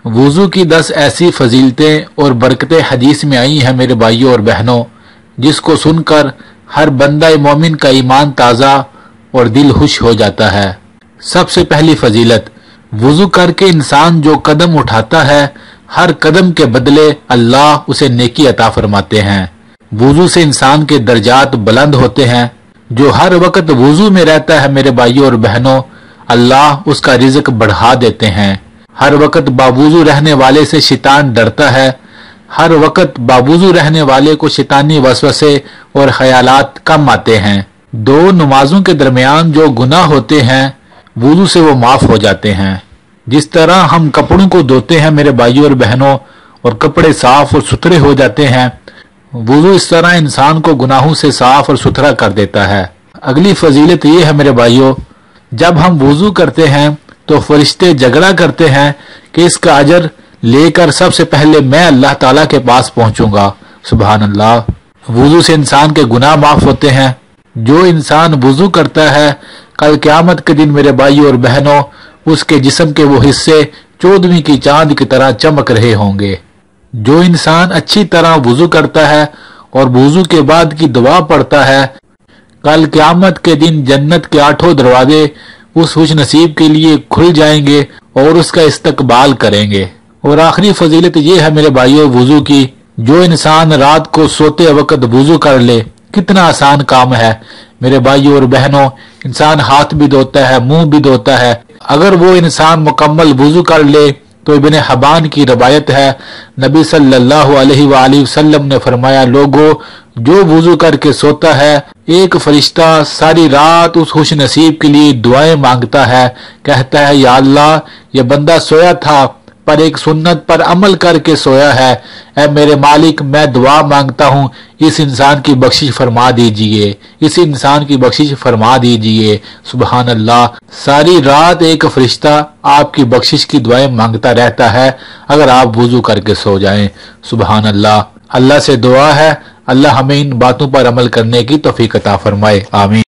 وضو کی 10 ایسی فضیلتیں اور برکتیں حدیث میں آئی ہیں میرے بھائیوں اور بہنوں، جس کو سن کر ہر بندہ مومن کا ایمان تازہ اور دل خوش ہو جاتا ہے۔ سب سے پہلی فضیلت، وضو کر کے انسان جو قدم اٹھاتا ہے، ہر قدم کے بدلے اللہ اسے نیکی عطا فرماتے ہیں۔ وضو سے انسان کے درجات بلند ہوتے ہیں۔ جو ہر وقت وضو میں رہتا ہے میرے بھائیوں اور بہنوں، اللہ اس کا رزق بڑھا دیتے ہیں۔ ہر وقت باوضو رہنے والے سے شیطان ڈرتا ہے۔ ہر وقت باوضو رہنے والے کو شیطانی وسوسے اور خیالات کم آتے ہیں۔ 2 نمازوں کے درمیان جو گناہ ہوتے ہیں، وضو سے وہ معاف ہو جاتے ہیں۔ جس طرح ہم کپڑوں کو دھوتے ہیں میرے بھائیوں اور بہنوں اور کپڑے صاف اور ستھرے ہو جاتے ہیں، وضو اس طرح انسان کو گناہوں سے صاف اور ستھرا کر دیتا ہے۔ اگلی فضیلت یہ ہے میرے بھائیوں، جب ہم وضو کرتے ہیں تو فرشتے جھگڑا کرتے ہیں کہ اس کا اجر لے کر سب سے پہلے میں اللہ تعالیٰ کے پاس پہنچوں گا۔ سبحان اللہ۔ وضو سے انسان کے گناہ معاف ہوتے ہیں۔ جو انسان وضو کرتا ہے، کل قیامت کے دن میرے بھائیوں اور بہنوں، اس کے جسم کے وہ حصے 14ویں کی چاند کی طرح چمک رہے ہوں گے۔ جو انسان اچھی طرح وضو کرتا ہے اور وضو کے بعد کی دعا پڑھتا ہے، کل قیامت کے دن جنت کے 8 دروازے اس خوش نصیب کے لیے کھل جائیں گے اور اس کا استقبال کریں گے۔ اور آخری فضیلت یہ ہے میرے بھائیوں وضو کی، جو انسان رات کو سوتے وقت وضو کر لے، کتنا آسان کام ہے میرے بھائیوں اور بہنوں۔ انسان ہاتھ بھی دھوتا ہے، منہ بھی دھوتا ہے، اگر وہ انسان مکمل وضو کر لے تو ابن حبان کی روایت ہے، نبی صلی اللہ علیہ وآلہ وسلم نے فرمایا، لوگو جو وضو کر کے سوتا ہے، ایک فرشتہ ساری رات اس خوش نصیب کے لیے دعائیں مانگتا ہے، کہتا ہے یا اللہ یہ بندہ سویا تھا پر ایک سنت پر عمل کر کے سویا ہے، اے میرے مالک میں دعا مانگتا ہوں اس انسان کی بخشش فرما دیجئے، اس انسان کی بخشش فرما دیجئے۔ سبحان اللہ، ساری رات ایک فرشتہ آپ کی بخشش کی دعائیں مانگتا رہتا ہے اگر آپ وضو کر کے سو جائیں۔ سبحان اللہ۔ اللہ سے دعا ہے اللہ ہمیں ان باتوں پر عمل کرنے کی توفیق عطا فرمائے، آمین۔